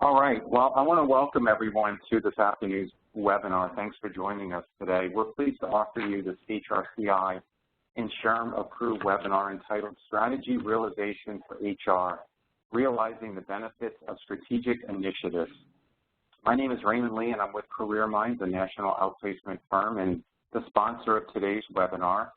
All right. Well, I want to welcome everyone to this afternoon's webinar. Thanks for joining us today. We're pleased to offer you this HRCI and SHRM approved webinar entitled Strategy Realization for HR, Realizing the Benefits of Strategic Initiatives. My name is Raymond Lee, and I'm with Careerminds, a national outplacement firm, and the sponsor of today's webinar.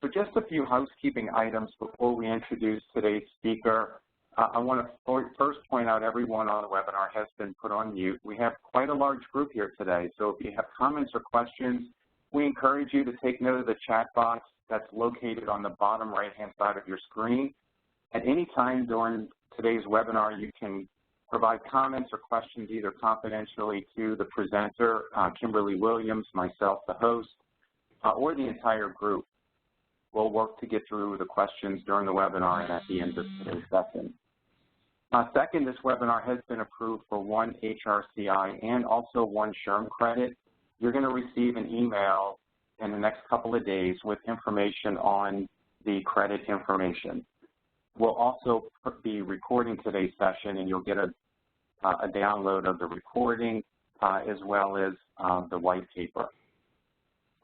So just a few housekeeping items before we introduce today's speaker. I want to first point out everyone on the webinar has been put on mute. We have quite a large group here today, so if you have comments or questions, we encourage you to take note of the chat box that's located on the bottom right-hand side of your screen. At any time during today's webinar, you can provide comments or questions either confidentially to the presenter, Kimberly Williams, myself, the host, or the entire group. We'll work to get through the questions during the webinar and at the end of today's session. Second, this webinar has been approved for one HRCI and also one SHRM credit. You're going to receive an email in the next couple of days with information on the credit information. We'll also be recording today's session, and you'll get a download of the recording as well as the white paper.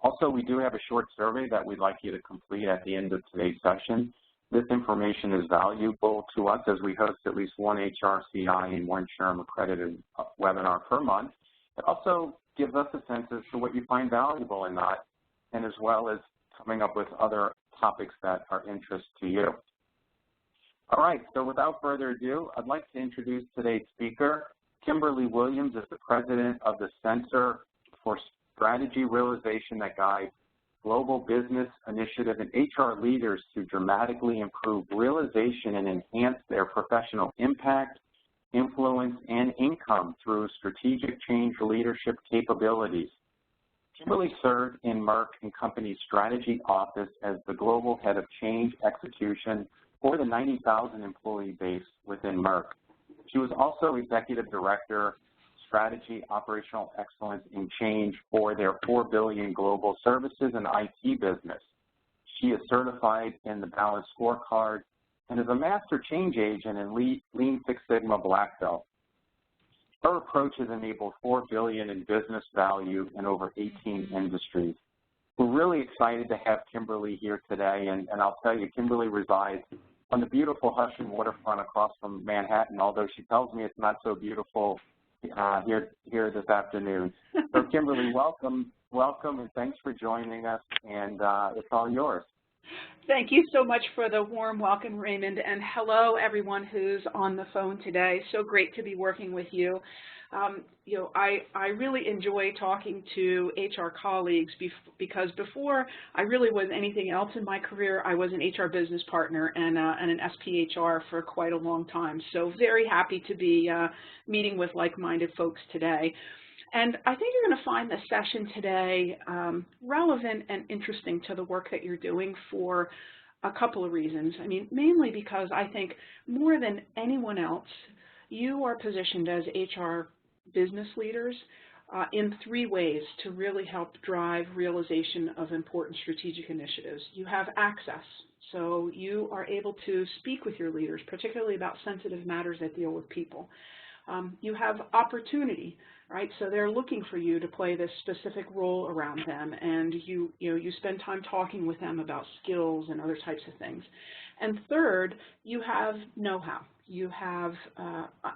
Also, we do have a short survey that we'd like you to complete at the end of today's session. This information is valuable to us as we host at least one HRCI and one SHRM accredited webinar per month. It also gives us a sense as to what you find valuable and not, and as well as coming up with other topics that are of interest to you. All right, so without further ado, I'd like to introduce today's speaker. Kimberly Williams is the president of the Center for Strategy Realization that guides global business initiative and HR leaders to dramatically improve realization and enhance their professional impact, influence, and income through strategic change leadership capabilities. Kimberly served in Merck & Company's strategy office as the global head of change execution for the 90,000 employee base within Merck. She was also executive director, strategy, operational excellence, and change for their $4 billion global services and IT business. She is certified in the Balanced Scorecard and is a master change agent in Lean Six Sigma Black Belt. Her approach has enabled $4 billion in business value in over 18 industries. We're really excited to have Kimberly here today, and I'll tell you, Kimberly resides on the beautiful Hudson waterfront across from Manhattan, although she tells me it's not so beautiful here this afternoon. So Kimberly, welcome, and thanks for joining us, and it's all yours. Thank you so much for the warm welcome, Raymond, and hello everyone who's on the phone today. So great to be working with you. I really enjoy talking to HR colleagues because before I really was anything else in my career, I was an HR business partner and an SPHR for quite a long time. So very happy to be meeting with like-minded folks today. And I think you're going to find the session today relevant and interesting to the work that you're doing for a couple of reasons. I mean, mainly because I think more than anyone else, you are positioned as HR business leaders in three ways to really help drive realization of important strategic initiatives. You have access, so you are able to speak with your leaders, particularly about sensitive matters that deal with people. You have opportunity, right? So they're looking for you to play this specific role around them, and you spend time talking with them about skills and other types of things. And third, you have know-how. You have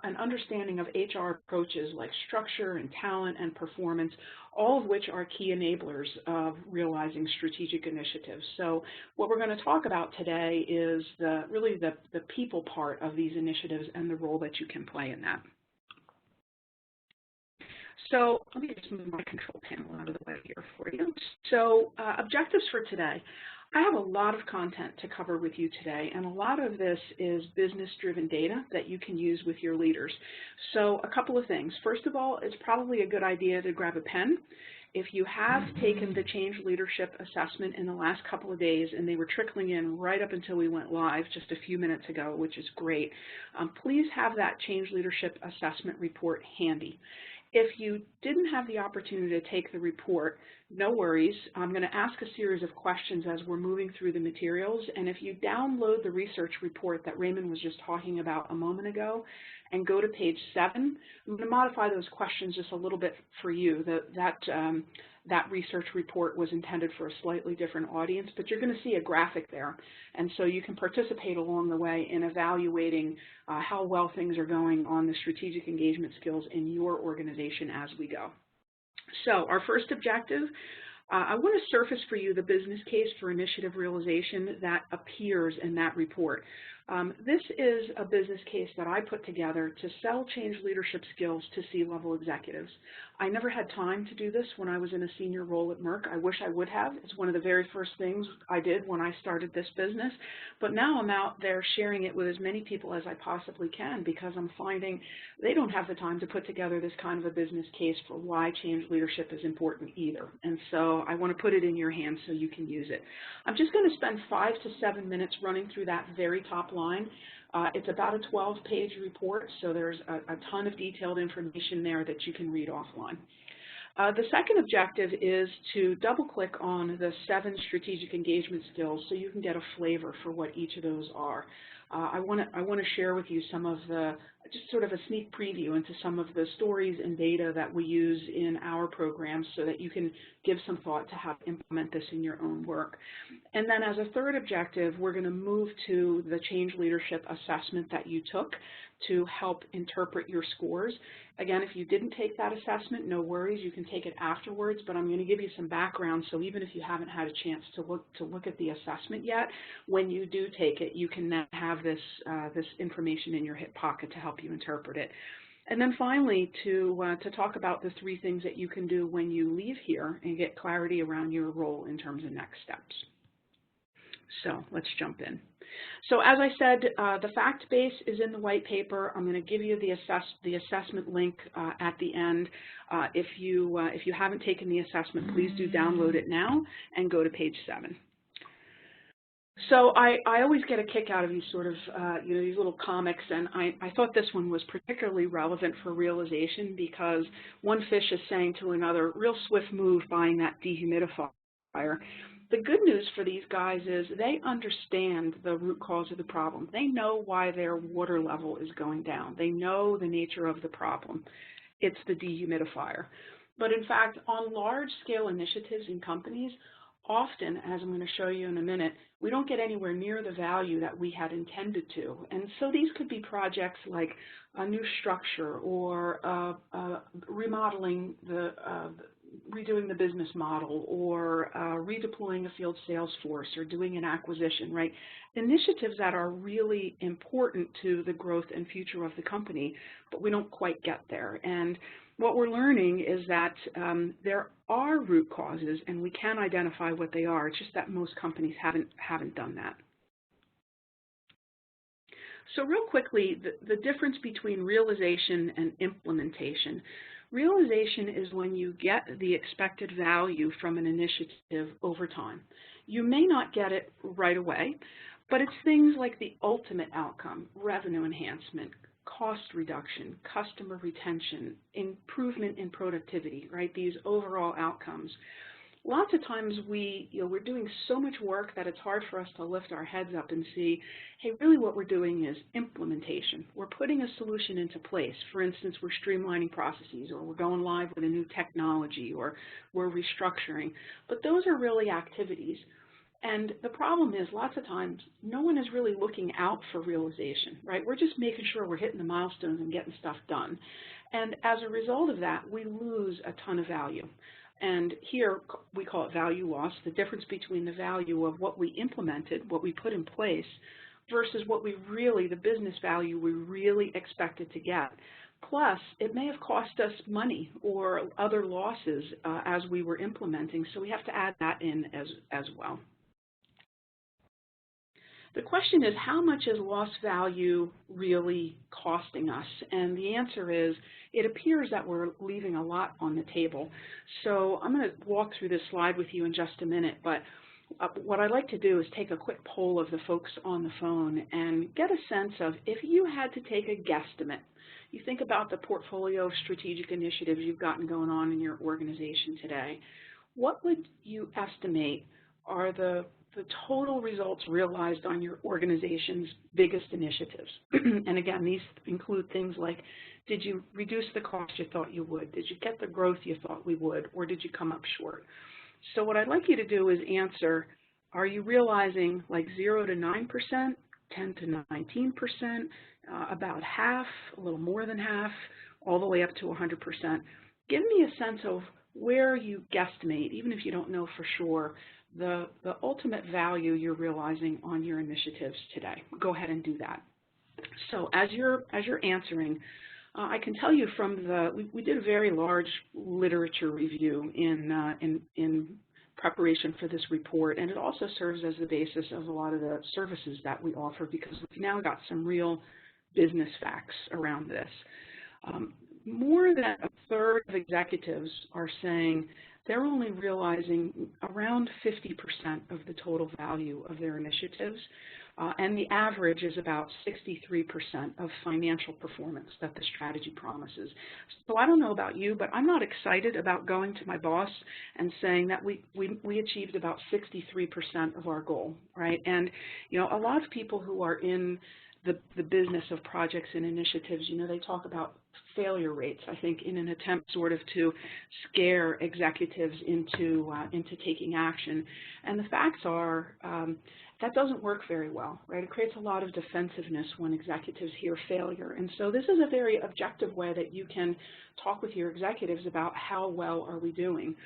an understanding of HR approaches like structure and talent and performance, all of which are key enablers of realizing strategic initiatives. So what we're going to talk about today is really the people part of these initiatives and the role that you can play in that. So let me just move my control panel out of the way here for you. So objectives for today. I have a lot of content to cover with you today, and a lot of this is business-driven data that you can use with your leaders. So a couple of things. First of all, it's probably a good idea to grab a pen. If you have taken the change leadership assessment in the last couple of days, and they were trickling in right up until we went live just a few minutes ago, which is great, please have that change leadership assessment report handy. If you didn't have the opportunity to take the report, no worries. I'm going to ask a series of questions as we're moving through the materials, and if you download the research report that Raymond was just talking about a moment ago and go to page 7, I'm going to modify those questions just a little bit for you. That research report was intended for a slightly different audience, but you're going to see a graphic there, and so you can participate along the way in evaluating how well things are going on the strategic engagement skills in your organization as we go. So our first objective, I want to surface for you the business case for initiative realization that appears in that report. This is a business case that I put together to sell change leadership skills to C-level executives. I never had time to do this when I was in a senior role at Merck. I wish I would have. It's one of the very first things I did when I started this business. But now I'm out there sharing it with as many people as I possibly can because I'm finding they don't have the time to put together this kind of a business case for why change leadership is important either. And so I want to put it in your hands so you can use it. I'm just going to spend 5 to 7 minutes running through that very top line. It's about a 12-page report, so there's a ton of detailed information there that you can read offline. The second objective is to double-click on the 7 strategic engagement skills so you can get a flavor for what each of those are. I want to share with you some of the, just sort of a sneak preview into some of the stories and data that we use in our programs so that you can give some thought to how to implement this in your own work. And then as a third objective, we're going to move to the change leadership assessment that you took to help interpret your scores. Again, if you didn't take that assessment, no worries, you can take it afterwards, but I'm going to give you some background, so even if you haven't had a chance to look at the assessment yet, when you do take it, you can then have this information in your hip pocket to help you interpret it. And then finally, to talk about the 3 things that you can do when you leave here and get clarity around your role in terms of next steps. So let's jump in. So as I said, the fact base is in the white paper. I'm going to give you the assessment link at the end. If you haven't taken the assessment, please do download it now and go to page 7. So I always get a kick out of these sort of, these little comics, and I thought this one was particularly relevant for realization because one fish is saying to another, real swift move buying that dehumidifier. The good news for these guys is they understand the root cause of the problem. They know why their water level is going down. They know the nature of the problem. It's the dehumidifier. But in fact, on large-scale initiatives in companies, often, as I'm going to show you in a minute, we don't get anywhere near the value that we had intended to. And so these could be projects like a new structure or remodeling redoing the business model, or redeploying a field sales force, or doing an acquisition, right? Initiatives that are really important to the growth and future of the company, but we don't quite get there. And what we're learning is that there are root causes, and we can identify what they are. It's just that most companies haven't done that. So real quickly, the difference between realization and implementation. Realization is when you get the expected value from an initiative over time. You may not get it right away, but it's things like the ultimate outcome, revenue enhancement, cost reduction, customer retention, improvement in productivity, right? These overall outcomes. Lots of times we're doing so much work that it's hard for us to lift our heads up and see, hey, really what we're doing is implementation. We're putting a solution into place. For instance, we're streamlining processes, or we're going live with a new technology, or we're restructuring. But those are really activities. And the problem is lots of times no one is really looking out for realization, right? We're just making sure we're hitting the milestones and getting stuff done. And as a result of that, we lose a ton of value. And here we call it value loss, the difference between the value of what we implemented, what we put in place, versus what we really, the business value we really expected to get. Plus, it may have cost us money or other losses as we were implementing, so we have to add that in as well. The question is, how much is lost value really costing us? And the answer is, it appears that we're leaving a lot on the table. So I'm going to walk through this slide with you in just a minute, but what I'd like to do is take a quick poll of the folks on the phone and get a sense of, if you had to take a guesstimate, you think about the portfolio of strategic initiatives you've gotten going on in your organization today, what would you estimate are the total results realized on your organization's biggest initiatives? And again, these include things like, did you reduce the cost you thought you would? Did you get the growth you thought we would? Or did you come up short? So what I'd like you to do is answer, are you realizing like 0 to 9%, 10 to 19%, about half, a little more than half, all the way up to 100%? Give me a sense of where you guesstimate, even if you don't know for sure, the ultimate value you're realizing on your initiatives today. Go ahead and do that. So as you're answering, I can tell you from we did a very large literature review in preparation for this report, and it also serves as the basis of a lot of the services that we offer, because we've now got some real business facts around this. More than a third of executives are saying they're only realizing around 50% of the total value of their initiatives, and the average is about 63% of financial performance that the strategy promises. So I don't know about you, but I'm not excited about going to my boss and saying that we achieved about 63% of our goal, right? And, you know, a lot of people who are in the business of projects and initiatives, you know, they talk about failure rates, I think, in an attempt sort of to scare executives into taking action. And the facts are that doesn't work very well, right? It creates a lot of defensiveness when executives hear failure. And so this is a very objective way that you can talk with your executives about how well are we doing.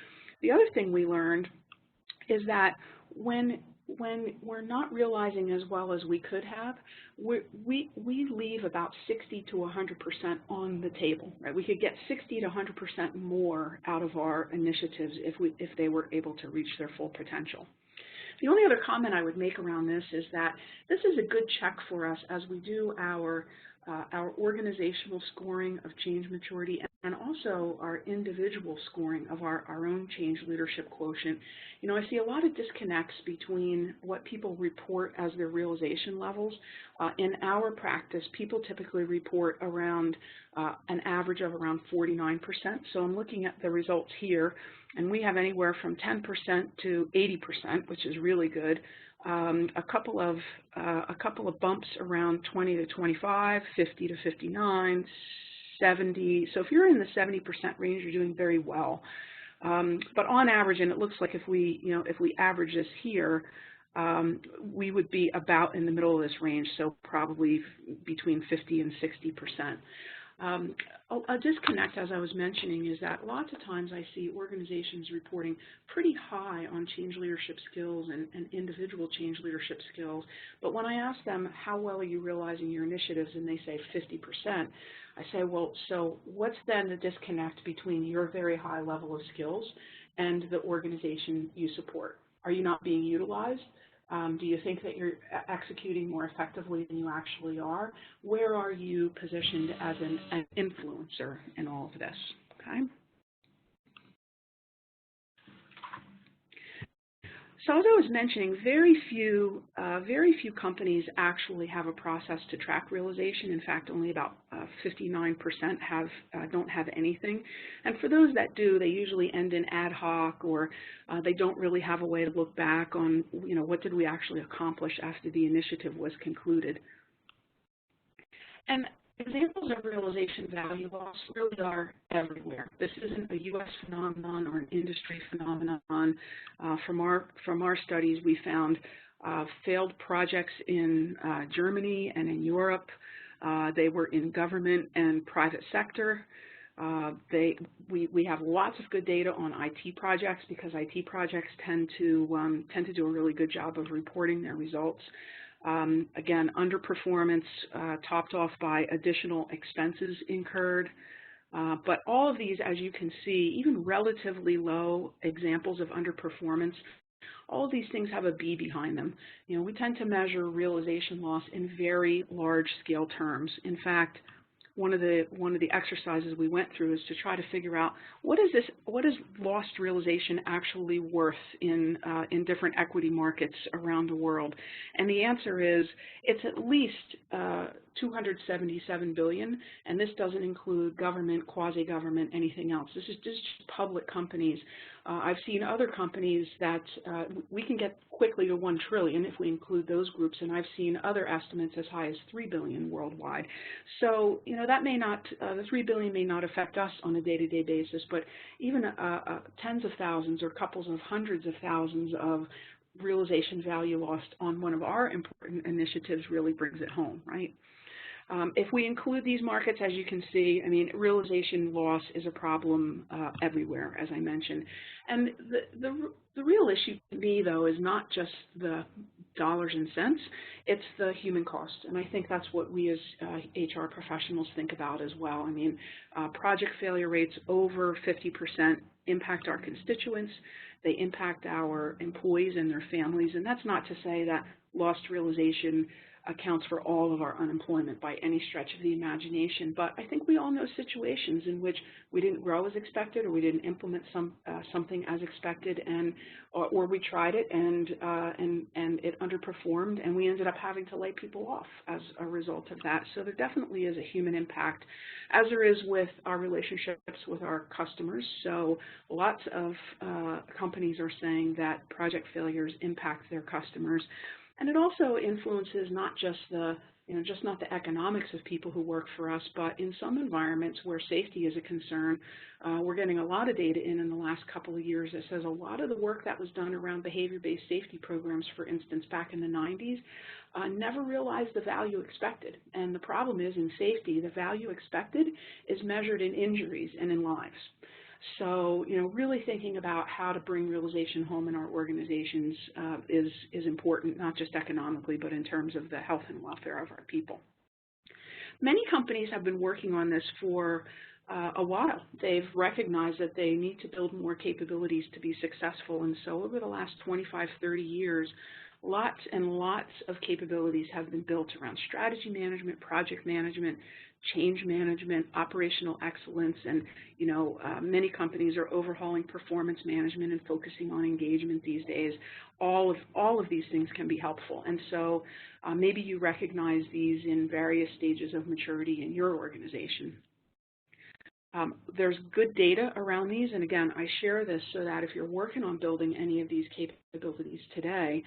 The other thing we learned is that when we're not realizing as well as we could have, we leave about 60 to 100% on the table, right? We could get 60 to 100% more out of our initiatives if they were able to reach their full potential. The only other comment I would make around this is that this is a good check for us as we do our organizational scoring of change maturity and also our individual scoring of our own change leadership quotient. You know, I see a lot of disconnects between what people report as their realization levels. In our practice, people typically report around an average of around 49%. So I'm looking at the results here, and we have anywhere from 10% to 80%, which is really good. A couple of bumps around 20 to 25, 50 to 59, 70. So if you're in the 70% range, you're doing very well. But on average, and it looks like if we average this here, we would be about in the middle of this range, so probably between 50 and 60%. A disconnect, as I was mentioning, is that lots of times I see organizations reporting pretty high on change leadership skills and individual change leadership skills, but when I ask them, how well are you realizing your initiatives, and they say 50%, I say, well, so what's then the disconnect between your very high level of skills and the organization you support? Are you not being utilized? Do you think that you're executing more effectively than you actually are? Where are you positioned as an influencer in all of this? Okay. So as I was mentioning, very few companies actually have a process to track realization. In fact, only about 59% don't have anything. And for those that do, they usually end in ad hoc, or they don't really have a way to look back on, you know, what did we actually accomplish after the initiative was concluded. And examples of realization value loss really are everywhere. This isn't a U.S. phenomenon or an industry phenomenon. From our studies, we found failed projects in Germany and in Europe. They were in government and private sector. We have lots of good data on IT projects, because IT projects tend to do a really good job of reporting their results. Again, underperformance topped off by additional expenses incurred. But all of these, as you can see, even relatively low examples of underperformance, all of these things have a B behind them. You know, we tend to measure realization loss in very large scale terms. In fact, one of the exercises we went through is to try to figure out what is lost realization actually worth in different equity markets around the world, and the answer is it's at least $277 billion, and this doesn't include government, quasi-government, anything else. This is just public companies. I've seen other companies that we can get quickly to $1 trillion if we include those groups, and I've seen other estimates as high as $3 billion worldwide. So, that may not, the $3 billion may not affect us on a day-to-day basis, but even tens of thousands or couples of hundreds of thousands of realization value lost on one of our important initiatives really brings it home, right? If we include these markets, as you can see, I mean, realization loss is a problem everywhere, as I mentioned. And the real issue to me, though, is not just the dollars and cents, it's the human cost. And I think that's what we as HR professionals think about as well. I mean, project failure rates over 50% impact our constituents. They impact our employees and their families. And that's not to say that lost realization accounts for all of our unemployment by any stretch of the imagination, but I think we all know situations in which we didn't grow as expected, or we didn't implement something as expected, and or we tried it and it underperformed, and we ended up having to lay people off as a result of that. So there definitely is a human impact, as there is with our relationships with our customers. So lots of companies are saying that project failures impact their customers. And it also influences not just not the economics of people who work for us, but in some environments where safety is a concern. We're getting a lot of data in the last couple of years that says a lot of the work that was done around behavior-based safety programs, for instance, back in the 90s, never realized the value expected. And the problem is, in safety, the value expected is measured in injuries and in lives. So, really thinking about how to bring realization home in our organizations is important, not just economically, but in terms of the health and welfare of our people. Many companies have been working on this for a while. They've recognized that they need to build more capabilities to be successful, and so over the last 25, 30 years, lots and lots of capabilities have been built around strategy management, project management, change management, operational excellence, and many companies are overhauling performance management and focusing on engagement these days. All of these things can be helpful, and so maybe you recognize these in various stages of maturity in your organization. There's good data around these, and again, I share this so that if you're working on building any of these capabilities today,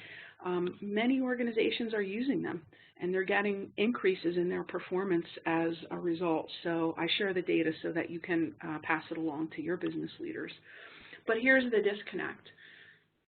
many organizations are using them, and they're getting increases in their performance as a result. So I share the data so that you can pass it along to your business leaders. But here's the disconnect.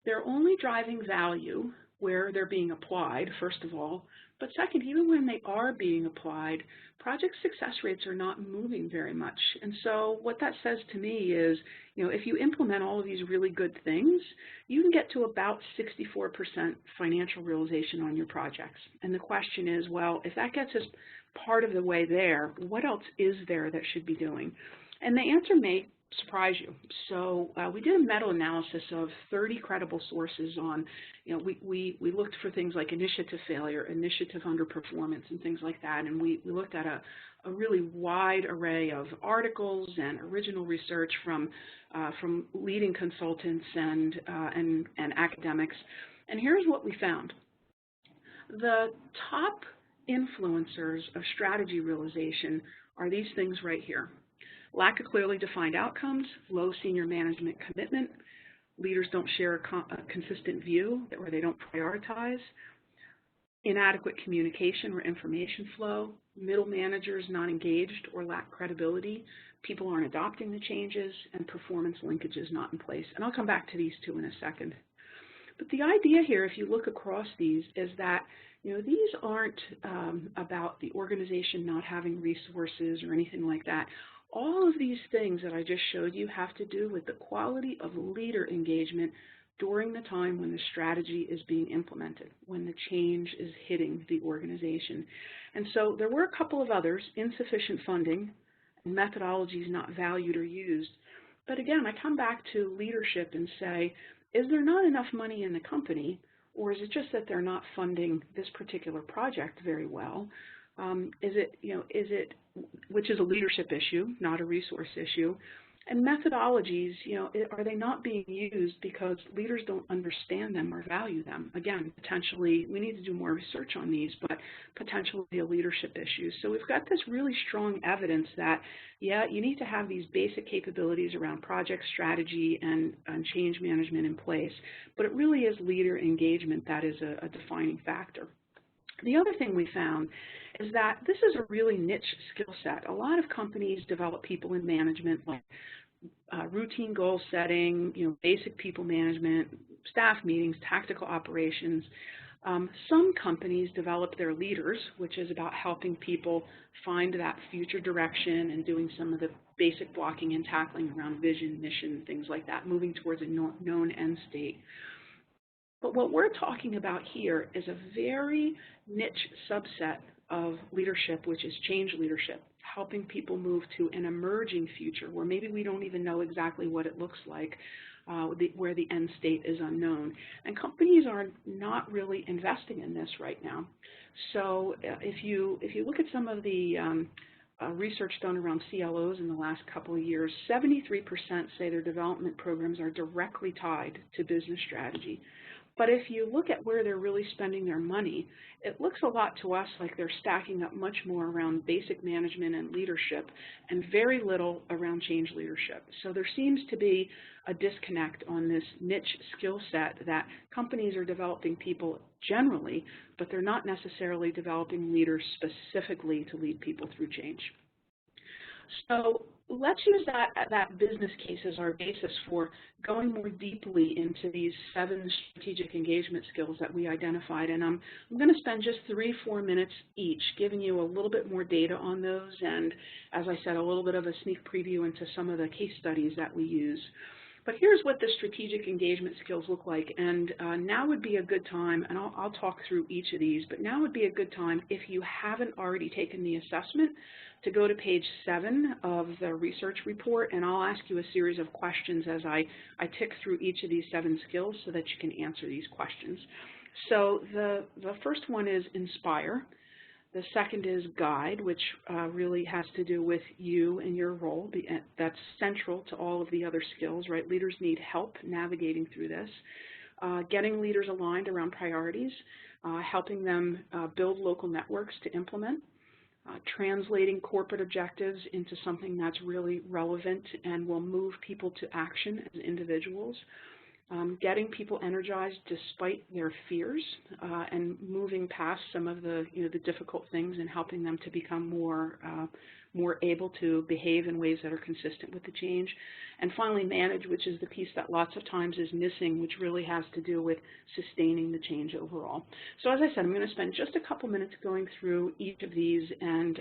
They're only driving value where they're being applied, first of all, but second, even when they are being applied, project success rates are not moving very much. And so what that says to me is, if you implement all of these really good things, you can get to about 64% financial realization on your projects. And the question is, well, if that gets us part of the way there, what else is there that should be doing? And the answer may surprise you. So we did a meta-analysis of 30 credible sources on, we looked for things like initiative failure, initiative underperformance, and things like that. And we looked at a really wide array of articles and original research from leading consultants and academics. And here's what we found. The top influencers of strategy realization are these things right here. Lack of clearly defined outcomes, low senior management commitment, leaders don't share a consistent view or they don't prioritize, inadequate communication or information flow, middle managers not engaged or lack credibility, people aren't adopting the changes, and performance linkages not in place. And I'll come back to these two in a second. But the idea here, if you look across these, is that these aren't about the organization not having resources or anything like that. All of these things that I just showed you have to do with the quality of leader engagement during the time when the strategy is being implemented, when the change is hitting the organization. And so there were a couple of others, insufficient funding, methodologies not valued or used. But again, I come back to leadership and say, is there not enough money in the company, or is it just that they're not funding this particular project very well? Is it which is a leadership issue, not a resource issue. And methodologies, are they not being used because leaders don't understand them or value them? Again, potentially, we need to do more research on these, but potentially a leadership issue. So we've got this really strong evidence that, yeah, you need to have these basic capabilities around project strategy and change management in place, but it really is leader engagement that is a defining factor. The other thing we found is that this is a really niche skill set. A lot of companies develop people in management, like routine goal setting, basic people management, staff meetings, tactical operations. Some companies develop their leaders, which is about helping people find that future direction and doing some of the basic blocking and tackling around vision, mission, things like that, moving towards a known end state. But what we're talking about here is a very niche subset of leadership, which is change leadership, helping people move to an emerging future where maybe we don't even know exactly what it looks like, where the end state is unknown. And companies are not really investing in this right now. So if you look at some of the research done around CLOs in the last couple of years, 73% say their development programs are directly tied to business strategy. But if you look at where they're really spending their money, it looks a lot to us like they're stacking up much more around basic management and leadership and very little around change leadership. So there seems to be a disconnect on this niche skill set that companies are developing people generally, but they're not necessarily developing leaders specifically to lead people through change. So let's use that business case as our basis for going more deeply into these 7 strategic engagement skills that we identified. And I'm going to spend just 3-4 minutes each giving you a little bit more data on those and, as I said, a little bit of a sneak preview into some of the case studies that we use. But here's what the strategic engagement skills look like, and now would be a good time, and I'll talk through each of these, but now would be a good time, if you haven't already taken the assessment, to go to page 7 of the research report, and I'll ask you a series of questions as I tick through each of these 7 skills so that you can answer these questions. So the first one is inspire. The second is guide, which really has to do with you and your role. That's central to all of the other skills, right? Leaders need help navigating through this. Getting leaders aligned around priorities, helping them build local networks to implement, translating corporate objectives into something that's really relevant and will move people to action as individuals. Getting people energized despite their fears and moving past some of the the difficult things and helping them to become more able to behave in ways that are consistent with the change. And finally, manage, which is the piece that lots of times is missing, which really has to do with sustaining the change overall. So as I said, I'm going to spend just a couple minutes going through each of these, and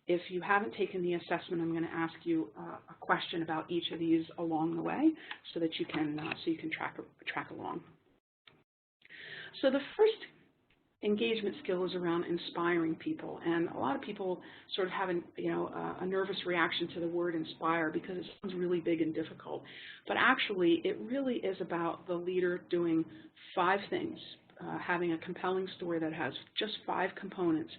if you haven't taken the assessment, I'm going to ask you a question about each of these along the way so that you can track along. So the first engagement skill is around inspiring people, and a lot of people sort of have a nervous reaction to the word inspire because it sounds really big and difficult. But actually, it really is about the leader doing 5 things, having a compelling story that has just 5 components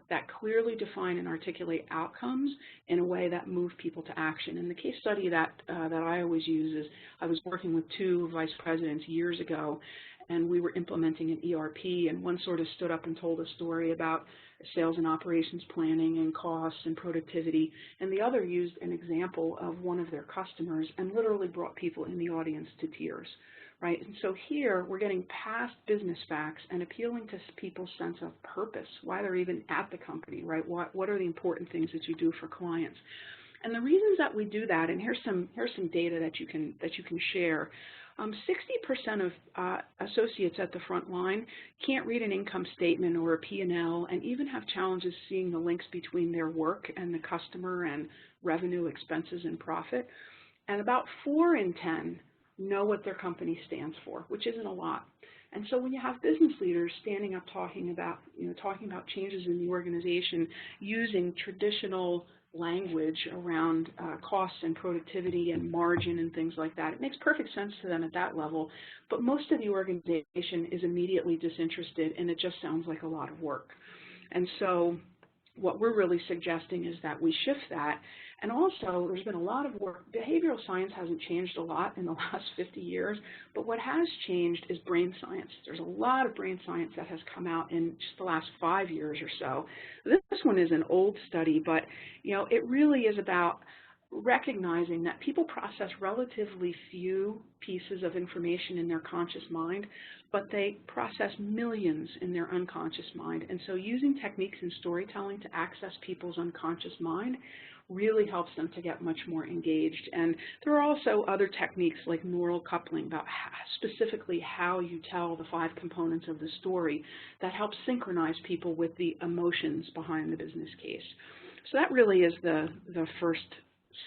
that clearly define and articulate outcomes in a way that move people to action. And the case study that I always use is I was working with 2 vice presidents years ago, and we were implementing an ERP, and one sort of stood up and told a story about sales and operations planning and costs and productivity, and the other used an example of one of their customers and literally brought people in the audience to tears, right? And so here we're getting past business facts and appealing to people's sense of purpose, why they're even at the company, right? What are the important things that you do for clients? And the reasons that we do that, and here's some data that you can share. 60% of associates at the front line can't read an income statement or a P&L and even have challenges seeing the links between their work and the customer and revenue, expenses, and profit. And about 4 in 10 know what their company stands for, which isn't a lot. And so when you have business leaders standing up talking about changes in the organization using traditional language around costs and productivity and margin and things like that, it makes perfect sense to them at that level, but most of the organization is immediately disinterested and it just sounds like a lot of work. And so what we're really suggesting is that we shift that. And also, there's been a lot of work. Behavioral science hasn't changed a lot in the last 50 years, but what has changed is brain science. There's a lot of brain science that has come out in just the last 5 years or so. This one is an old study, but it really is about recognizing that people process relatively few pieces of information in their conscious mind, but they process millions in their unconscious mind. And so using techniques in storytelling to access people's unconscious mind really helps them to get much more engaged. And there are also other techniques like neural coupling about specifically how you tell the 5 components of the story that help synchronize people with the emotions behind the business case. So that really is the first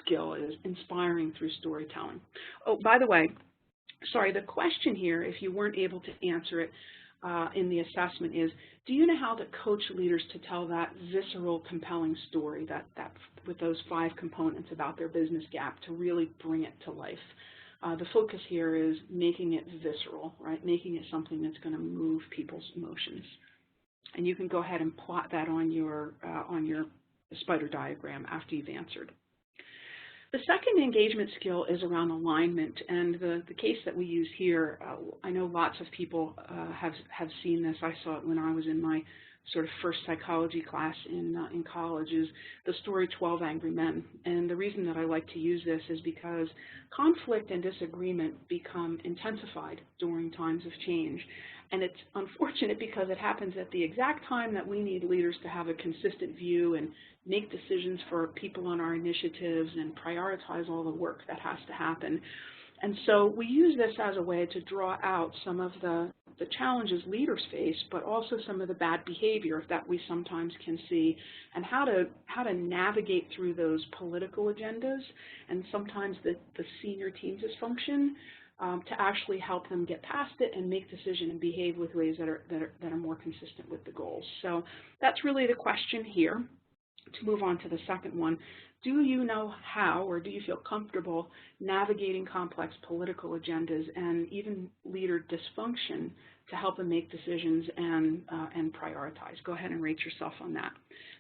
skill, is inspiring through storytelling. Oh, by the way, sorry, the question here, if you weren't able to answer it in the assessment, is do you know how to coach leaders to tell that visceral, compelling story that with those 5 components about their business gap to really bring it to life? The focus here is making it visceral, right? Making it something that's going to move people's emotions. And you can go ahead and plot that on your spider diagram after you've answered. The second engagement skill is around alignment, and the case that we use here, I know lots of people have seen this. I saw it when I was in my sort of first psychology class in college, is the story 12 Angry Men. And the reason that I like to use this is because conflict and disagreement become intensified during times of change. And it's unfortunate because it happens at the exact time that we need leaders to have a consistent view and make decisions for people on our initiatives and prioritize all the work that has to happen. And so we use this as a way to draw out some of the challenges leaders face, but also some of the bad behavior that we sometimes can see, and how to navigate through those political agendas and sometimes the senior team dysfunction to actually help them get past it and make decisions and behave with ways that are more consistent with the goals. So that's really the question here. To move on to the second one, do you know how, or do you feel comfortable navigating complex political agendas and even leader dysfunction to help them make decisions and prioritize? Go ahead and rate yourself on that.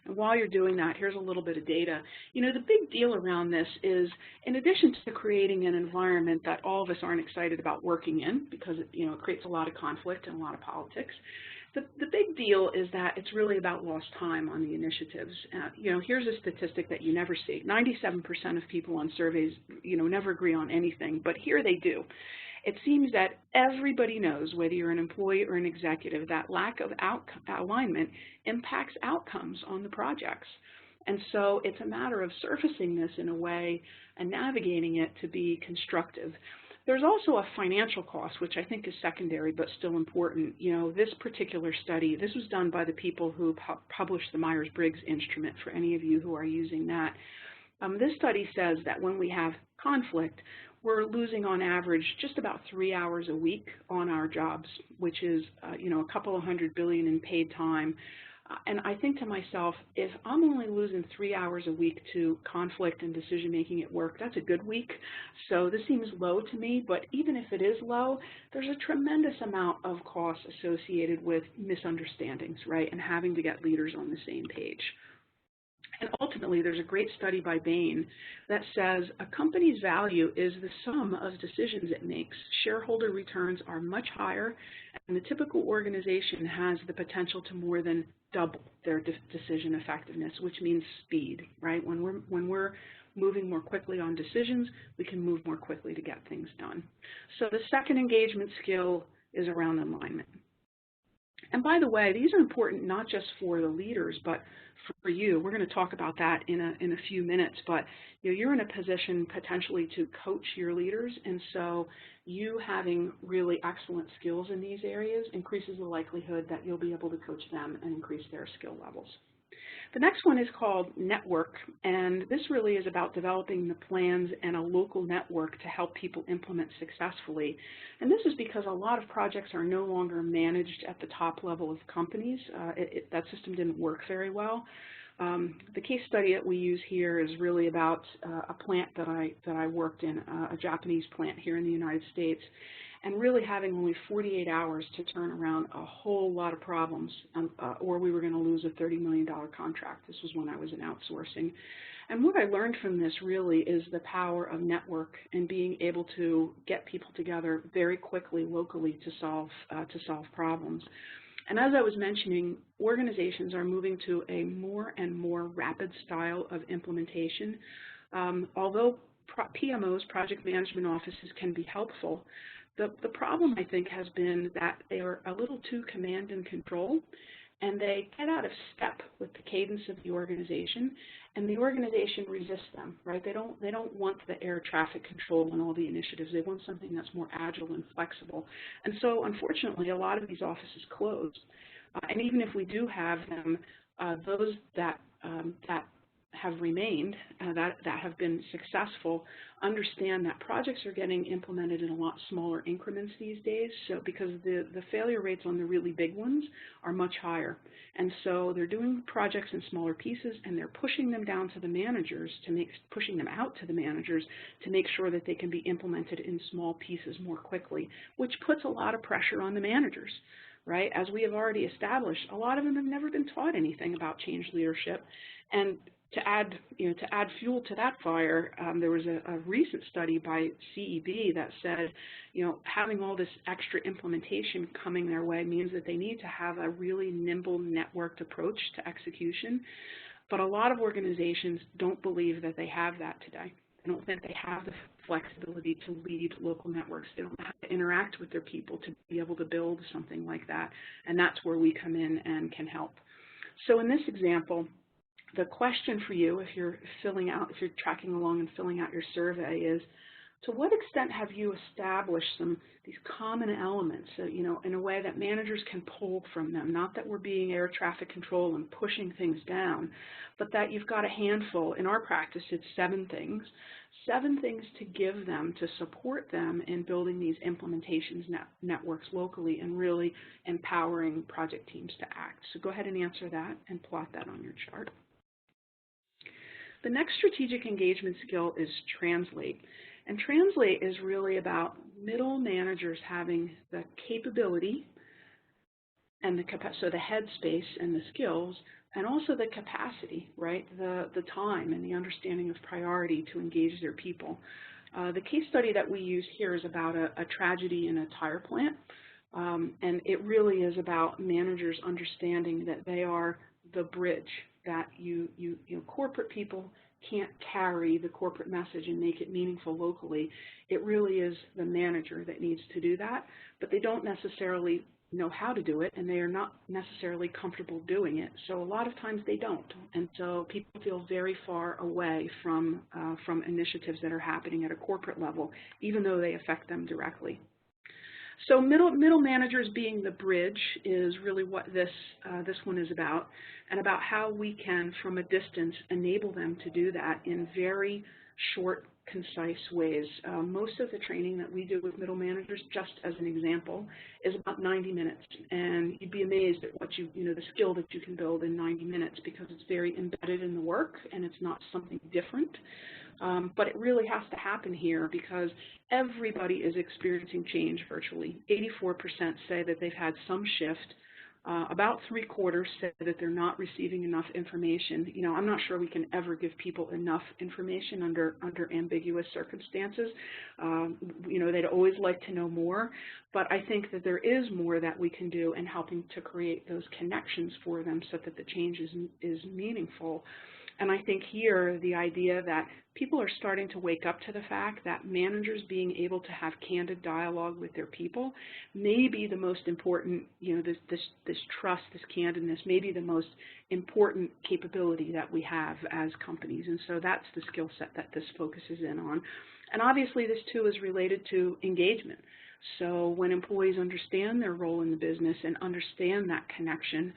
And while you're doing that, here's a little bit of data. The big deal around this is, in addition to creating an environment that all of us aren't excited about working in, because it creates a lot of conflict and a lot of politics, the big deal is that it's really about lost time on the initiatives. Here's a statistic that you never see. 97% of people on surveys, never agree on anything, but here they do. It seems that everybody knows, whether you're an employee or an executive, that lack of alignment impacts outcomes on the projects. And so it's a matter of surfacing this in a way and navigating it to be constructive. There's also a financial cost, which I think is secondary but still important. This particular study, this was done by the people who published the Myers-Briggs instrument, for any of you who are using that. This study says that when we have conflict, we're losing on average just about 3 hours a week on our jobs, which is a couple of $100 billion in paid time. And I think to myself, if I'm only losing 3 hours a week to conflict and decision-making at work, that's a good week. So this seems low to me, but even if it is low, there's a tremendous amount of costs associated with misunderstandings, right, and having to get leaders on the same page. And ultimately, there's a great study by Bain that says a company's value is the sum of decisions it makes. Shareholder returns are much higher, and the typical organization has the potential to more than double their decision effectiveness, which means speed, right? When we're moving more quickly on decisions, we can move more quickly to get things done. So the second engagement skill is around alignment. And by the way, these are important not just for the leaders, but for you. We're going to talk about that in a few minutes, but you're in a position potentially to coach your leaders, and so you having really excellent skills in these areas increases the likelihood that you'll be able to coach them and increase their skill levels. The next one is called network, and this really is about developing the plans and a local network to help people implement successfully. And this is because a lot of projects are no longer managed at the top level of companies. That system didn't work very well. The case study that we use here is really about a plant that I worked in, a Japanese plant here in the United States. and really having only 48 hours to turn around a whole lot of problems, or we were going to lose a $30 million contract. This was when I was in outsourcing. And what I learned from this really is the power of network and being able to get people together very quickly locally to solve problems. And as I was mentioning, organizations are moving to a more and more rapid style of implementation. Although PMOs, project management offices, can be helpful, the problem, I think, has been that they are a little too command and control, and they get out of step with the cadence of the organization, and the organization resists them, right? They don't want the air traffic control and all the initiatives. They want something that's more agile and flexible. And so, unfortunately, a lot of these offices close. And even if we do have them, those that have remained, that have been successful, understand that projects are getting implemented in a lot smaller increments these days, so because the failure rates on the really big ones are much higher. And so they're doing projects in smaller pieces, and they're pushing them down to the managers, pushing them out to the managers to make sure that they can be implemented in small pieces more quickly, which puts a lot of pressure on the managers. Right? As we have already established, a lot of them have never been taught anything about change leadership. And to add fuel to that fire, there was a recent study by CEB that said, having all this extra implementation coming their way means that they need to have a really nimble, networked approach to execution. But a lot of organizations don't believe that they have that today. They don't think they have the flexibility to lead local networks. They don't know how to interact with their people to be able to build something like that. And that's where we come in and can help. So in this example, the question for you, if you're tracking along and filling out your survey, is to what extent have you established these common elements, in a way that managers can pull from them? Not that we're being air traffic control and pushing things down, but that you've got a handful. In our practice, it's 7 things to give them to support them in building these implementations networks locally and really empowering project teams to act. So go ahead and answer that and plot that on your chart. The next strategic engagement skill is translate. And translate is really about middle managers having the capability and the headspace and the skills, and also the capacity, right? The time and the understanding of priority to engage their people. The case study that we use here is about a tragedy in a tire plant, and it really is about managers understanding that they are the bridge, that corporate people can't carry the corporate message and make it meaningful locally. It really is the manager that needs to do that, but they don't necessarily know how to do it, and they are not necessarily comfortable doing it. So a lot of times they don't, and so people feel very far away from initiatives that are happening at a corporate level, even though they affect them directly. So middle managers being the bridge is really what this one is about, and about how we can, from a distance, enable them to do that in very short, concise ways. Most of the training that we do with middle managers, just as an example, is about 90 minutes, and you'd be amazed at what the skill that you can build in 90 minutes, because it's very embedded in the work and it's not something different. But it really has to happen here because everybody is experiencing change virtually. 84% say that they've had some shift. About 3/4 say that they're not receiving enough information. I'm not sure we can ever give people enough information under ambiguous circumstances. They'd always like to know more, but I think that there is more that we can do in helping to create those connections for them so that the change is meaningful. And I think here the idea that people are starting to wake up to the fact that managers being able to have candid dialogue with their people may be the most important, this trust, this candidness, may be the most important capability that we have as companies. And so that's the skill set that this focuses in on. And obviously this too is related to engagement. So when employees understand their role in the business and understand that connection,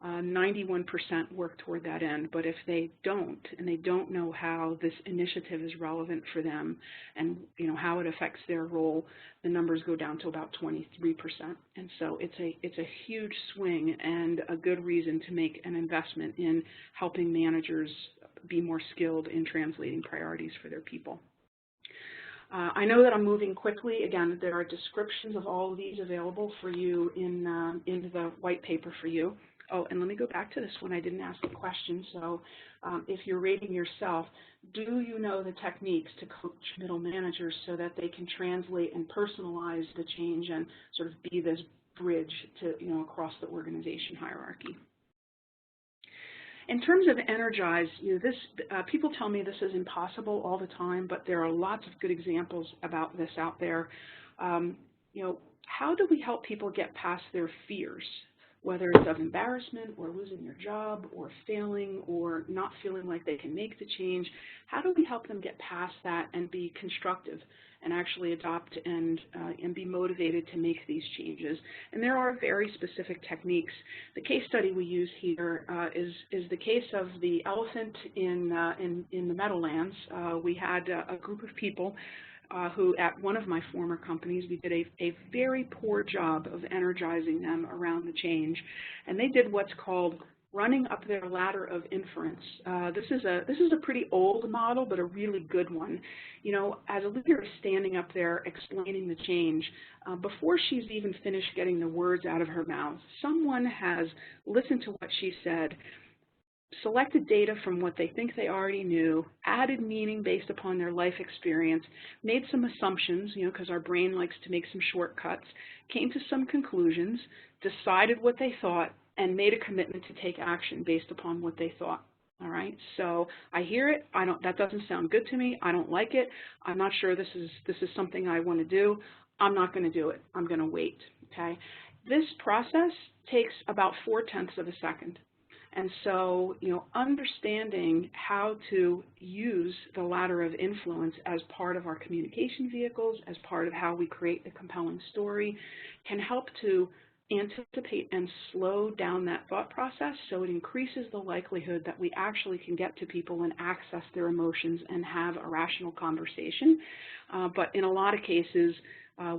91% work toward that end. But if they don't, and they don't know how this initiative is relevant for them and how it affects their role, the numbers go down to about 23%. And so it's a huge swing and a good reason to make an investment in helping managers be more skilled in translating priorities for their people. I know that I'm moving quickly. Again, there are descriptions of all of these available for you in the white paper for you. Oh, and let me go back to this one. I didn't ask the question. So if you're rating yourself, do you know the techniques to coach middle managers so that they can translate and personalize the change and sort of be this bridge to, across the organization hierarchy? In terms of energize, people tell me this is impossible all the time, but there are lots of good examples about this out there. How do we help people get past their fears, whether it's of embarrassment or losing their job or failing or not feeling like they can make the change? How do we help them get past that and be constructive and actually adopt and be motivated to make these changes? And there are very specific techniques. The case study we use here is the case of the elephant in the Meadowlands. We had a group of people who, at one of my former companies, we did a very poor job of energizing them around the change. And they did what's called running up their ladder of inference. This is a pretty old model, but a really good one. As a leader is standing up there explaining the change, before she's even finished getting the words out of her mouth, someone has listened to what she said, selected data from what they think they already knew, added meaning based upon their life experience, made some assumptions, because our brain likes to make some shortcuts, came to some conclusions, decided what they thought, and made a commitment to take action based upon what they thought. All right, so I hear it. That doesn't sound good to me. I don't like it. I'm not sure this is something I want to do. I'm not going to do it. I'm going to wait. Okay, this process takes about 0.4 of a second. And so, understanding how to use the ladder of influence as part of our communication vehicles, as part of how we create the compelling story, can help to anticipate and slow down that thought process so it increases the likelihood that we actually can get to people and access their emotions and have a rational conversation. But in a lot of cases,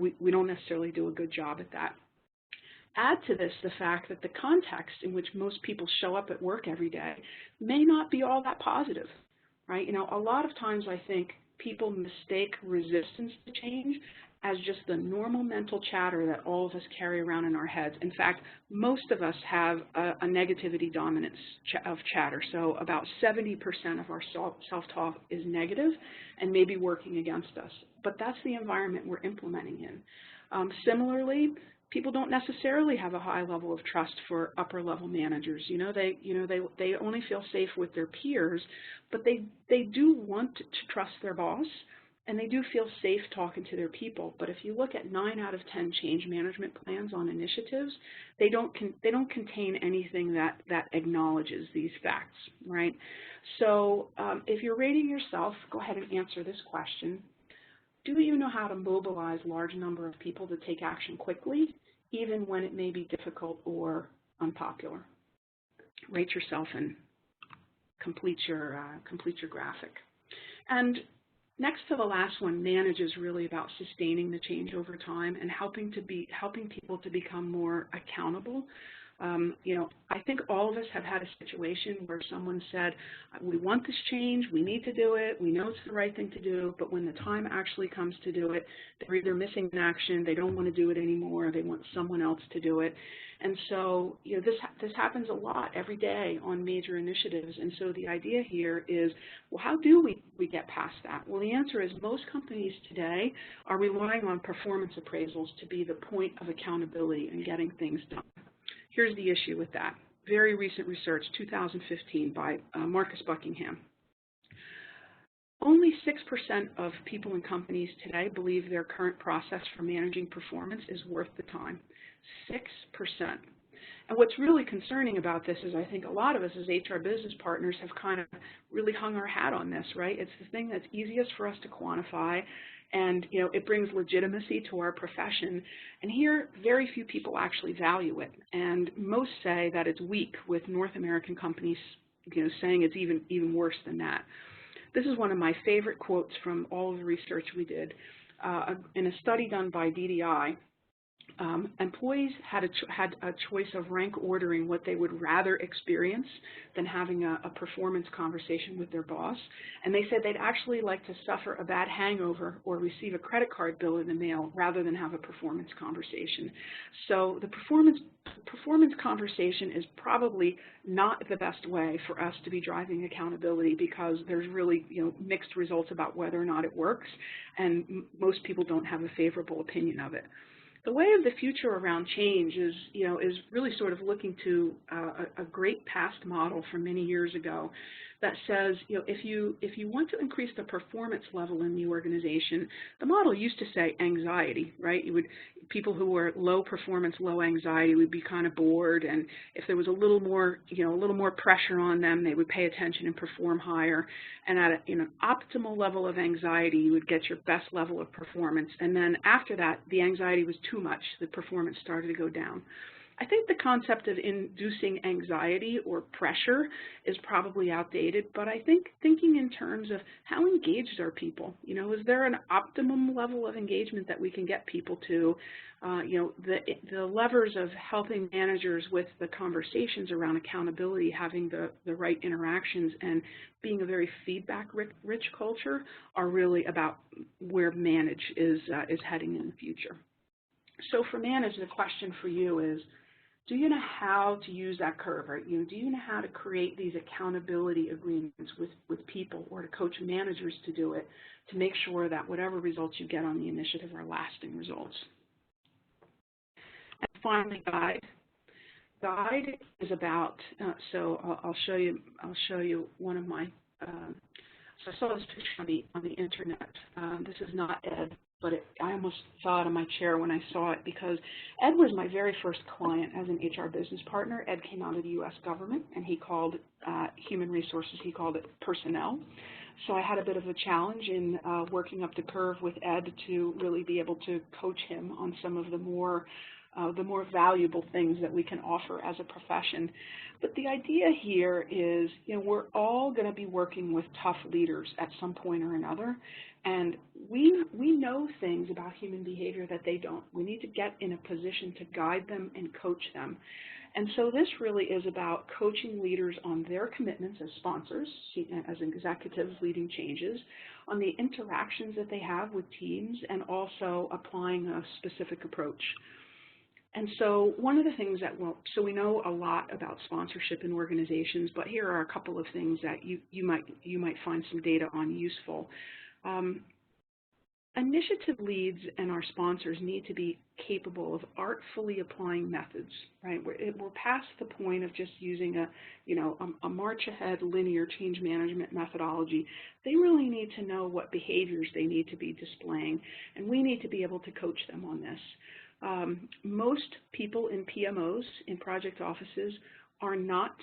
we don't necessarily do a good job at that. Add to this the fact that the context in which most people show up at work every day may not be all that positive, right? A lot of times I think people mistake resistance to change as just the normal mental chatter that all of us carry around in our heads. In fact, most of us have a negativity dominance of chatter. So about 70% of our self-talk is negative and maybe working against us. But that's the environment we're implementing in. Similarly, people don't necessarily have a high level of trust for upper level managers. They only feel safe with their peers, but they do want to trust their boss, and they do feel safe talking to their people. But if you look at 9 out of 10 change management plans on initiatives, they don't contain anything that acknowledges these facts, right? So if you're rating yourself, go ahead and answer this question. Do you know how to mobilize a large number of people to take action quickly, even when it may be difficult or unpopular? Rate yourself and complete your graphic. And next to the last one, manage is really about sustaining the change over time and helping people to become more accountable. I think all of us have had a situation where someone said, we want this change, we need to do it, we know it's the right thing to do, but when the time actually comes to do it, they're either missing an action, they don't want to do it anymore, they want someone else to do it. And so, this happens a lot every day on major initiatives. And so the idea here is, well, how do we get past that? Well, the answer is most companies today are relying on performance appraisals to be the point of accountability and getting things done. Here's the issue with that. Very recent research, 2015, by Marcus Buckingham. Only 6% of people in companies today believe their current process for managing performance is worth the time. 6%. And what's really concerning about this is I think a lot of us as HR business partners have kind of really hung our hat on this, right? It's the thing that's easiest for us to quantify, and it brings legitimacy to our profession. And here, very few people actually value it, and most say that it's weak, with North American companies saying it's even worse than that. This is one of my favorite quotes from all of the research we did. In a study done by DDI, Employees had a choice of rank ordering what they would rather experience than having a performance conversation with their boss. And they said they'd actually like to suffer a bad hangover or receive a credit card bill in the mail rather than have a performance conversation. So the performance conversation is probably not the best way for us to be driving accountability, because there's really mixed results about whether or not it works, and most people don't have a favorable opinion of it. The way of the future around change is really sort of looking to a great past model from many years ago that says, if you want to increase the performance level in the organization, the model used to say anxiety, right? People who were low performance, low anxiety would be kind of bored, and if there was a little more pressure on them, they would pay attention and perform higher. And at an optimal level of anxiety, you would get your best level of performance. And then after that, the anxiety was too much. The performance started to go down. I think the concept of inducing anxiety or pressure is probably outdated, but I think thinking in terms of how engaged are people? Is there an optimum level of engagement that we can get people to? The levers of helping managers with the conversations around accountability, having the right interactions, and being a very feedback-rich culture are really about where Manage is heading in the future. So for Manage, the question for you is, do you know how to use that curve, right? Do you know how to create these accountability agreements with people, or to coach managers to do it, to make sure that whatever results you get on the initiative are lasting results? And finally, guide. Guide is about, so I'll show you one of my, so I saw this picture on the internet. This is not Ed, but I almost saw it on my chair when I saw it, because Ed was my very first client as an HR business partner. Ed came out of the U.S. government, and he called human resources, he called it personnel. So I had a bit of a challenge in working up the curve with Ed to really be able to coach him on some of the more valuable things that we can offer as a profession. But the idea here is, we're all going to be working with tough leaders at some point or another, and we know things about human behavior that they don't. We need to get in a position to guide them and coach them. And so this really is about coaching leaders on their commitments as sponsors, as executives leading changes, on the interactions that they have with teams, and also applying a specific approach. And so one of the things that, so we know a lot about sponsorship in organizations, but here are a couple of things that you might find some data on useful. Initiative leads and our sponsors need to be capable of artfully applying methods, right? We're past the point of just using a march ahead linear change management methodology. They really need to know what behaviors they need to be displaying, and we need to be able to coach them on this. Most people in PMOs, in project offices, are not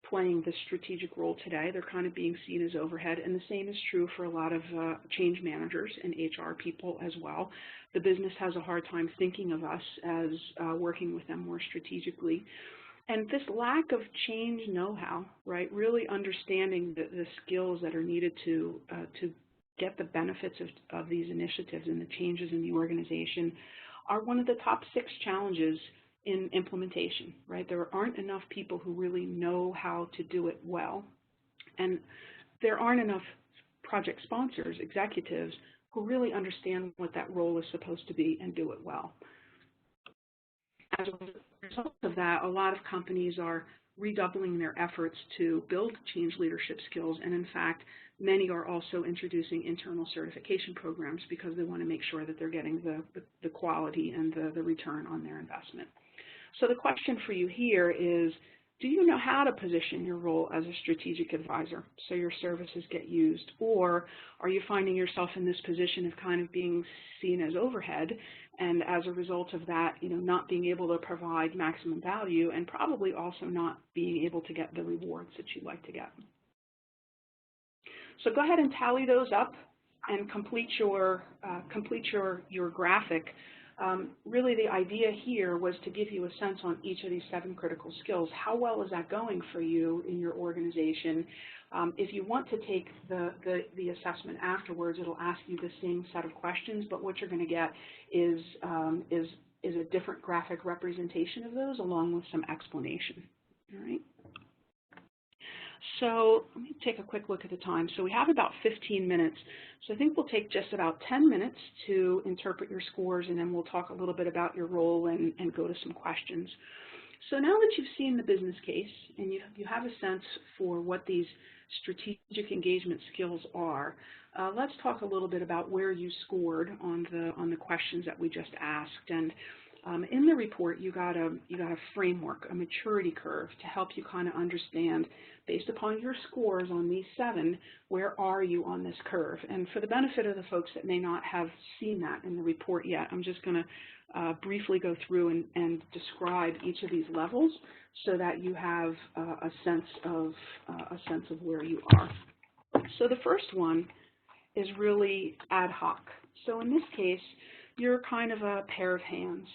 playing the strategic role today. They're kind of being seen as overhead, and the same is true for a lot of change managers and HR people as well. The business has a hard time thinking of us as working with them more strategically. And this lack of change know-how, right, really understanding the skills that are needed to get the benefits of these initiatives and the changes in the organization are one of the top 6 challenges in implementation, right? There aren't enough people who really know how to do it well, and there aren't enough project sponsors, executives, who really understand what that role is supposed to be and do it well. As a result of that, a lot of companies are redoubling their efforts to build change leadership skills, and in fact, many are also introducing internal certification programs because they want to make sure that they're getting the quality and the return on their investment. So the question for you here is, do you know how to position your role as a strategic advisor so your services get used, or are you finding yourself in this position of kind of being seen as overhead, and as a result of that, not being able to provide maximum value, and probably also not being able to get the rewards that you'd like to get? So go ahead and tally those up and complete your graphic. Really the idea here was to give you a sense on each of these 7 critical skills. How well is that going for you in your organization? If you want to take the assessment afterwards, it'll ask you the same set of questions, but what you're going to get is is a different graphic representation of those along with some explanation. All right. So let me take a quick look at the time. So we have about 15 minutes. So I think we'll take just about 10 minutes to interpret your scores, and then we'll talk a little bit about your role and go to some questions. So now that you've seen the business case and you have a sense for what these strategic engagement skills are, let's talk a little bit about where you scored on the questions that we just asked. And in the report, you got a framework, a maturity curve to help you kind of understand, based upon your scores on these 7, where are you on this curve? And for the benefit of the folks that may not have seen that in the report yet, I'm just going to briefly go through and describe each of these levels so that you have a sense of where you are. So the first one is really ad hoc. So in this case, you're kind of a pair of hands.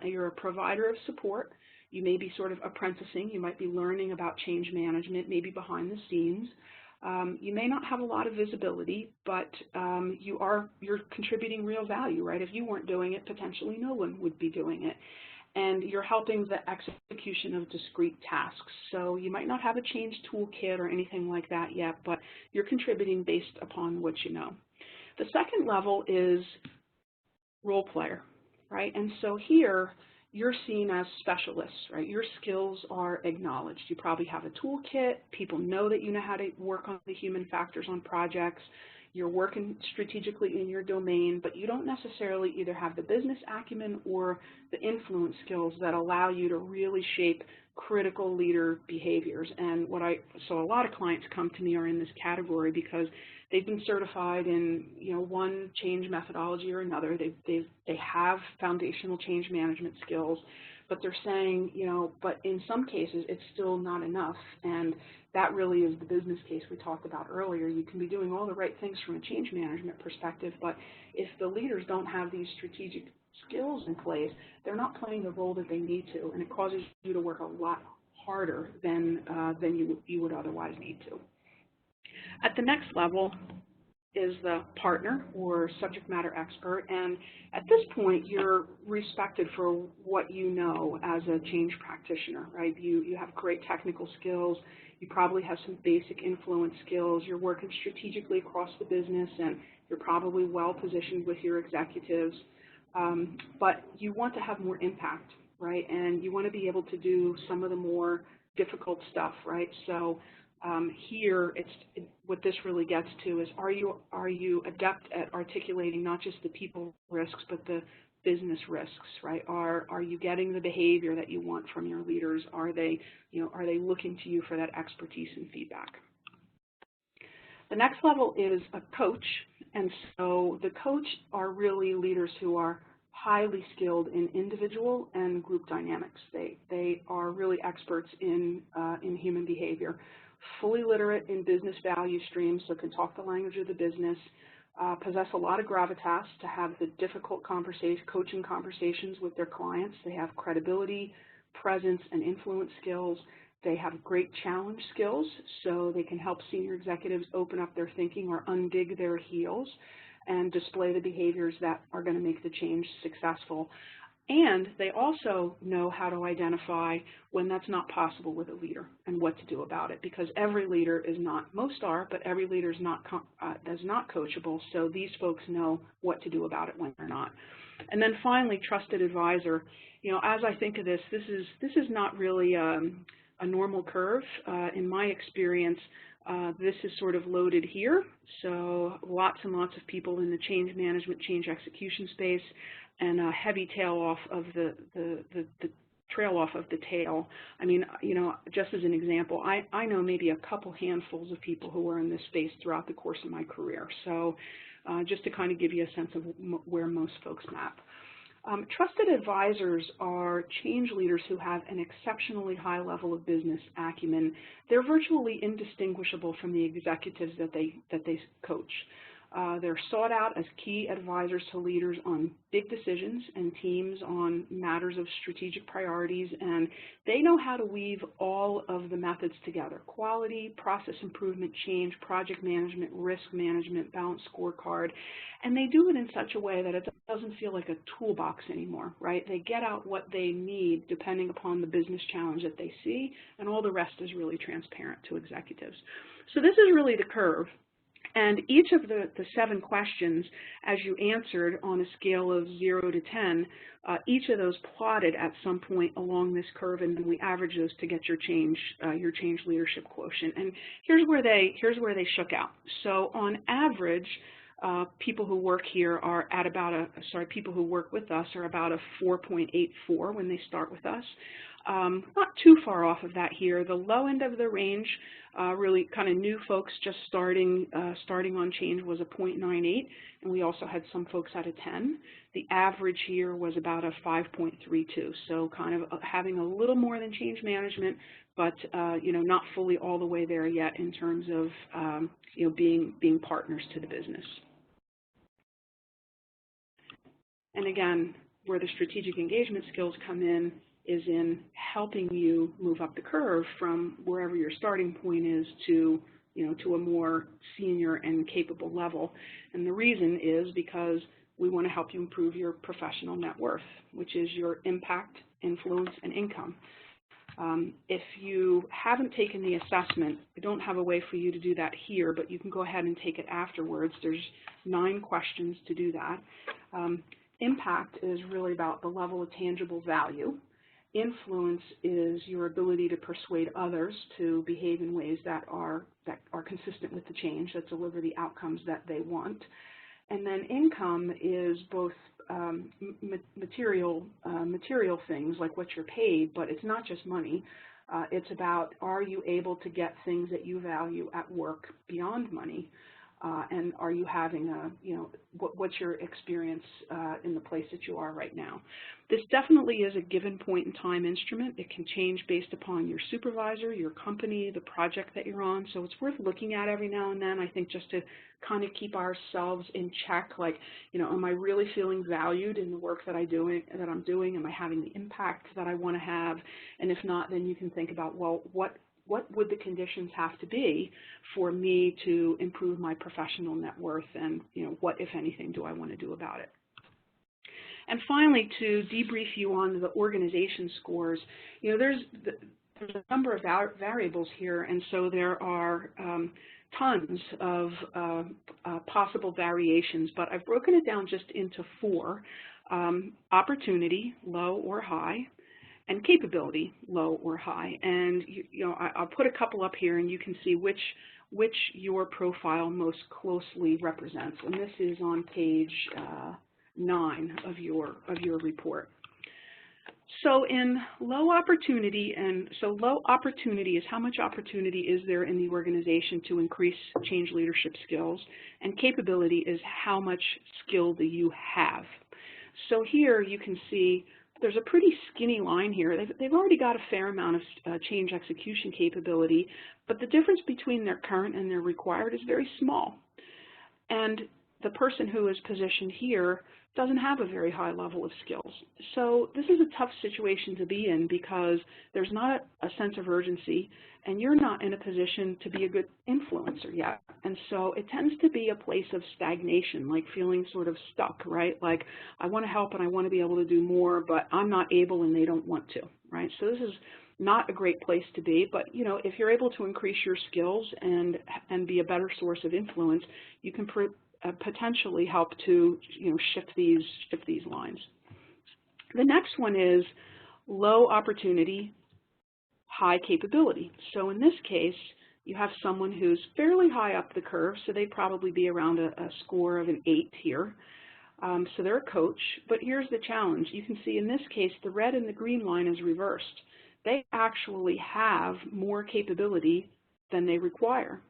You're a provider of support. You may be sort of apprenticing. You might be learning about change management, maybe behind the scenes. You may not have a lot of visibility, but you're contributing real value, right? If you weren't doing it, potentially no one would be doing it. And you're helping the execution of discrete tasks. So you might not have a change toolkit or anything like that yet, but you're contributing based upon what you know. The second level is role player, right? And so here, you're seen as specialists, right? Your skills are acknowledged. You probably have a toolkit. People know that you know how to work on the human factors on projects. You're working strategically in your domain, but you don't necessarily either have the business acumen or the influence skills that allow you to really shape critical leader behaviors. And so a lot of clients come to me are in this category because they've been certified in, one change methodology or another. They have foundational change management skills, but they're saying, but in some cases it's still not enough. And that really is the business case we talked about earlier. You can be doing all the right things from a change management perspective, but if the leaders don't have these strategic skills in place, they're not playing the role that they need to, and it causes you to work a lot harder than you would otherwise need to. At the next level is the partner or subject matter expert, and at this point you're respected for what you know as a change practitioner, right? You have great technical skills, you probably have some basic influence skills, you're working strategically across the business, and you're probably well positioned with your executives, but you want to have more impact, right? And you want to be able to do some of the more difficult stuff, right? So here, what this really gets to is, are you adept at articulating not just the people risks, but the business risks, right? Are you getting the behavior that you want from your leaders? Are they looking to you for that expertise and feedback? The next level is a coach, and so the coach are really leaders who are highly skilled in individual and group dynamics. They are really experts in human behavior. Fully literate in business value streams, so can talk the language of the business, possess a lot of gravitas to have the difficult coaching conversations with their clients. They have credibility, presence, and influence skills. They have great challenge skills, so they can help senior executives open up their thinking or undig their heels and display the behaviors that are going to make the change successful. And they also know how to identify when that's not possible with a leader and what to do about it, because every leader is not, most are, but every leader is not coachable, so these folks know what to do about it when they're not. And then finally, trusted advisor. As I think of this is not really a normal curve. In my experience, this is sort of loaded here, so lots and lots of people in the change management, change execution space, and a heavy tail off of the trail off of the tail. I mean, just as an example, I know maybe a couple handfuls of people who are in this space throughout the course of my career. So just to kind of give you a sense of where most folks map. Trusted advisors are change leaders who have an exceptionally high level of business acumen. They're virtually indistinguishable from the executives that they coach. They're sought out as key advisors to leaders on big decisions and teams on matters of strategic priorities, and they know how to weave all of the methods together: quality, process improvement, change, project management, risk management, balanced scorecard, and they do it in such a way that it doesn't feel like a toolbox anymore, right? They get out what they need depending upon the business challenge that they see, and all the rest is really transparent to executives. So this is really the curve. And each of the 7 questions, as you answered on a scale of 0 to 10, each of those plotted at some point along this curve, and then we average those to get your change leadership quotient. And here's where they shook out. So on average, people who work here are at about people who work with us are about a 4.84 when they start with us. Not too far off of that here. The low end of the range, really kind of new folks just starting on change, was a 0.98, and we also had some folks at a 10. The average here was about a 5.32, so kind of having a little more than change management, but not fully all the way there yet in terms of being partners to the business. And again, where the strategic engagement skills come in is in helping you move up the curve from wherever your starting point is to a more senior and capable level. And the reason is because we want to help you improve your professional net worth, which is your impact, influence, and income. If you haven't taken the assessment, I don't have a way for you to do that here, but you can go ahead and take it afterwards. There's 9 questions to do that. Impact is really about the level of tangible value. Influence is your ability to persuade others to behave in ways that are consistent with the change, that deliver the outcomes that they want. And then income is both material things like what you're paid, but it's not just money. It's about, are you able to get things that you value at work beyond money? And are you having what's your experience in the place that you are right now? This definitely is a given point in time instrument. It can change based upon your supervisor, your company, the project that you're on. So it's worth looking at every now and then, I think, just to kind of keep ourselves in check. Like, am I really feeling valued in the work that I'm doing? Am I having the impact that I want to have? And if not, then you can think about, well, what would the conditions have to be for me to improve my professional net worth, and what, if anything, do I want to do about it? And finally, to debrief you on the organization scores, there's a number of variables here, and so there are tons of possible variations, but I've broken it down just into 4: opportunity, low or high, and capability, low or high. And I'll put a couple up here, and you can see which your profile most closely represents. And this is on page 9 of your report. So in low opportunity, low opportunity is how much opportunity is there in the organization to increase change leadership skills, and capability is how much skill do you have. So here you can see there's a pretty skinny line here. They've already got a fair amount of change execution capability, but the difference between their current and their required is very small. And the person who is positioned here doesn't have a very high level of skills. So this is a tough situation to be in because there's not a sense of urgency, and you're not in a position to be a good influencer yet. And so it tends to be a place of stagnation, like feeling sort of stuck, right? Like, I want to help and I want to be able to do more, but I'm not able and they don't want to, right? So this is not a great place to be, but if you're able to increase your skills and be a better source of influence, you can potentially help to shift these lines. The next one is low opportunity, high capability. So in this case, you have someone who's fairly high up the curve, so they'd probably be around a score of an 8 here. So they're a coach, but here's the challenge. You can see in this case, the red and the green line is reversed. They actually have more capability than they require.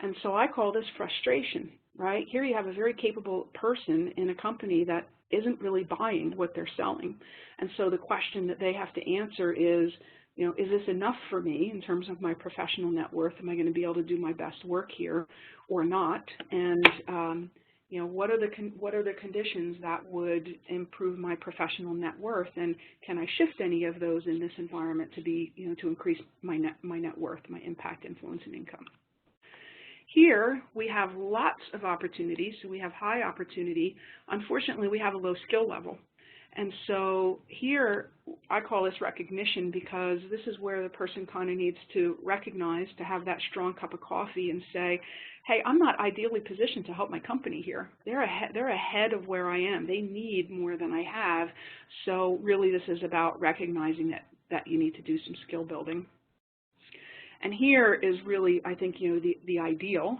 And so I call this frustration, right? Here you have a very capable person in a company that isn't really buying what they're selling. And so the question that they have to answer is, is this enough for me in terms of my professional net worth? Am I going to be able to do my best work here or not? And what are the conditions that would improve my professional net worth, and can I shift any of those in this environment to be, to increase my net worth, my impact, influence, and income? Here we have lots of opportunities, so we have high opportunity. Unfortunately, we have a low skill level. And so here, I call this recognition, because this is where the person kind of needs to recognize, to have that strong cup of coffee and say, hey, I'm not ideally positioned to help my company here. They're ahead of where I am. They need more than I have. So really this is about recognizing that you need to do some skill building. And here is really, I think, the ideal.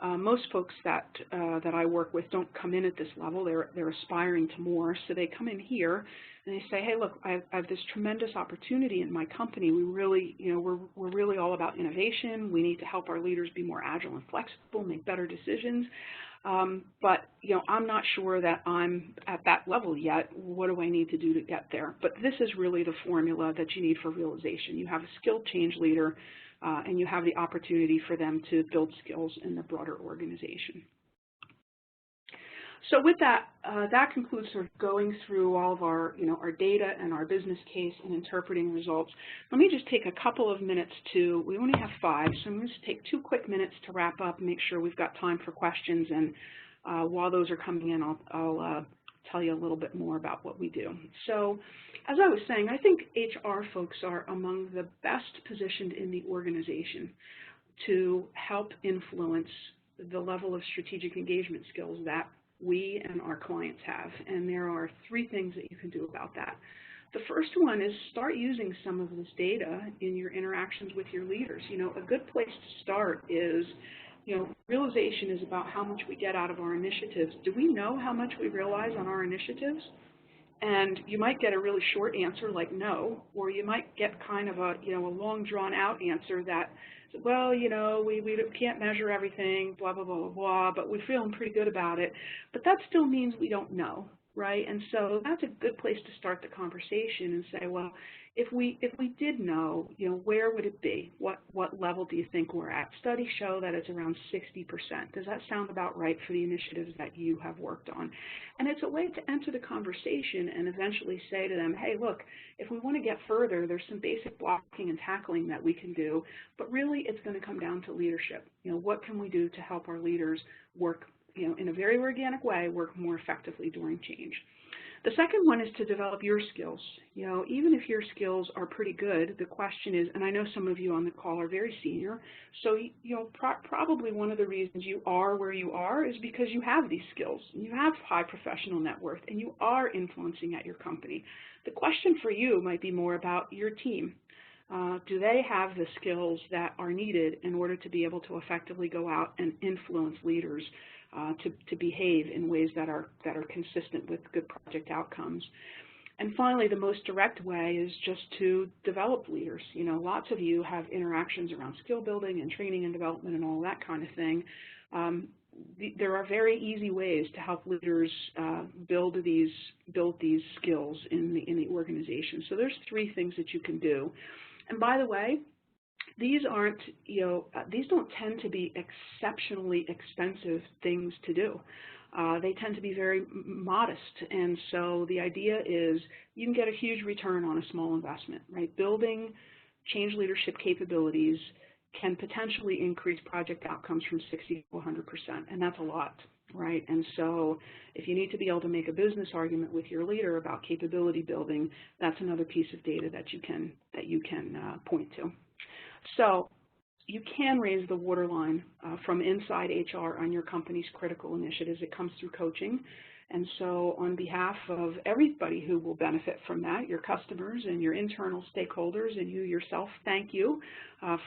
Most folks that I work with don't come in at this level. They're aspiring to more, so they come in here and they say, hey, look, I have this tremendous opportunity in my company. We really, we're really all about innovation. We need to help our leaders be more agile and flexible, make better decisions. But I'm not sure that I'm at that level yet. What do I need to do to get there? But this is really the formula that you need for realization. You have a skilled change leader, and you have the opportunity for them to build skills in the broader organization. So with that, that concludes sort of going through all of our, our data and our business case and interpreting results. Let me just take a couple of minutes we only have 5, so I'm going to take 2 quick minutes to wrap up and make sure we've got time for questions. And while those are coming in, I'll tell you a little bit more about what we do. So as I was saying, I think HR folks are among the best positioned in the organization to help influence the level of strategic engagement skills that we and our clients have. And there are 3 things that you can do about that. The first one is start using some of this data in your interactions with your leaders. A good place to start is, realization is about how much we get out of our initiatives. Do we know how much we realize on our initiatives? And you might get a really short answer like no, or you might get kind of a long drawn out answer that, well, we can't measure everything, blah, blah, blah, blah, blah, but we're feeling pretty good about it. But that still means we don't know, right? And so that's a good place to start the conversation and say, well, if we did know, where would it be? What level do you think we're at? Studies show that it's around 60%. Does that sound about right for the initiatives that you have worked on? And it's a way to enter the conversation and eventually say to them, hey, look, if we want to get further, there's some basic blocking and tackling that we can do, but really it's going to come down to leadership. What can we do to help our leaders work, in a very organic way, work more effectively during change? The second one is to develop your skills. Even if your skills are pretty good, the question is, and I know some of you on the call are very senior, so probably one of the reasons you are where you are is because you have these skills. You have high professional net worth, and you are influencing at your company. The question for you might be more about your team. Do they have the skills that are needed in order to be able to effectively go out and influence leaders to behave in ways that are consistent with good project outcomes? And finally, the most direct way is just to develop leaders. Lots of you have interactions around skill building and training and development and all that kind of thing. There are very easy ways to help leaders build these skills in the organization. So there's 3 things that you can do. And by the way, these don't tend to be exceptionally expensive things to do. They tend to be very modest, and so the idea is you can get a huge return on a small investment, right? Building change leadership capabilities can potentially increase project outcomes from 60 to 100%, and that's a lot, right? And so if you need to be able to make a business argument with your leader about capability building, that's another piece of data that you can point to. So you can raise the waterline from inside HR on your company's critical initiatives. It comes through coaching. And so on behalf of everybody who will benefit from that, your customers and your internal stakeholders and you yourself, thank you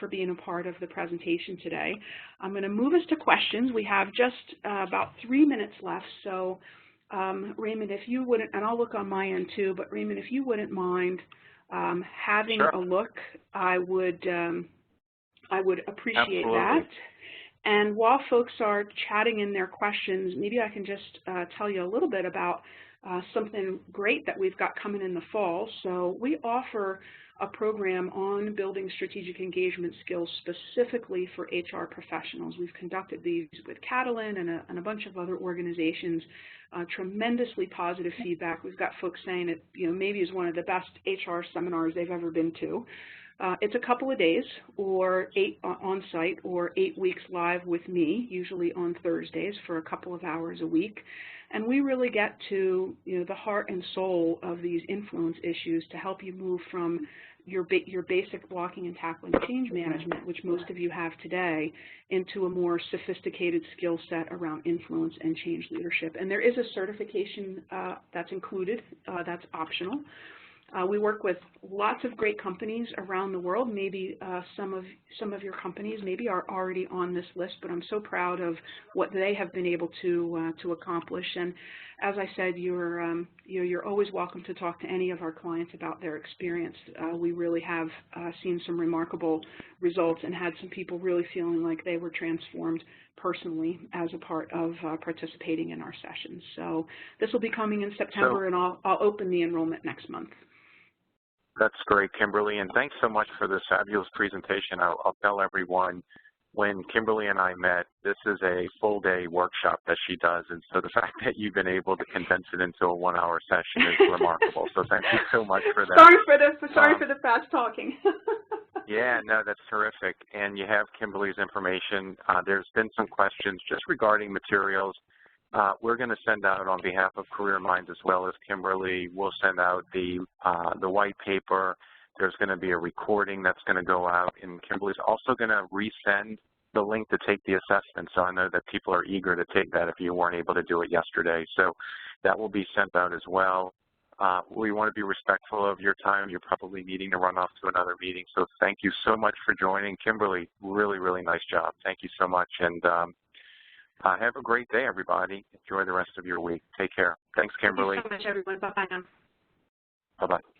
for being a part of the presentation today. I'm going to move us to questions. We have just about 3 minutes left. So Raymond, if you wouldn't, and I'll look on my end too, but Raymond, if you wouldn't mind having a look, I would appreciate that. And while folks are chatting in their questions, maybe I can just tell you a little bit about something great that we've got coming in the fall. So we offer a program on building strategic engagement skills specifically for HR professionals. We've conducted these with Catalan and a bunch of other organizations. Tremendously positive feedback. We've got folks saying it, maybe is one of the best HR seminars they've ever been to. It's a couple of days, or 8 on-site, or 8 weeks live with me, usually on Thursdays for a couple of hours a week. And we really get to the heart and soul of these influence issues to help you move from your basic blocking and tackling change management, which most of you have today, into a more sophisticated skill set around influence and change leadership. And there is a certification that's included, that's optional. We work with lots of great companies around the world. Maybe some of your companies maybe are already on this list, but I'm so proud of what they have been able to accomplish. And as I said, you're always welcome to talk to any of our clients about their experience. We really have seen some remarkable results and had some people really feeling like they were transformed personally as a part of participating in our sessions. So this will be coming in September, and I'll open the enrollment next month. That's great, Kimberly, and thanks so much for this fabulous presentation. I'll tell everyone, when Kimberly and I met, this is a full-day workshop that she does, and so the fact that you've been able to condense it into a 1-hour session is remarkable. So thank you so much for that. Sorry for the fast talking. Yeah, no, that's terrific. And you have Kimberly's information. There's been some questions just regarding materials. We're going to send out on behalf of Careerminds, as well as Kimberly, we'll send out the white paper. There's going to be a recording that's going to go out, and Kimberly's also going to resend the link to take the assessment. So I know that people are eager to take that if you weren't able to do it yesterday. So that will be sent out as well. We want to be respectful of your time. You're probably needing to run off to another meeting. So thank you so much for joining. Kimberly, really, really nice job. Thank you so much. And have a great day, everybody. Enjoy the rest of your week. Take care. Thanks, Kimberly. Thank you so much, everyone. Bye-bye now. Bye-bye.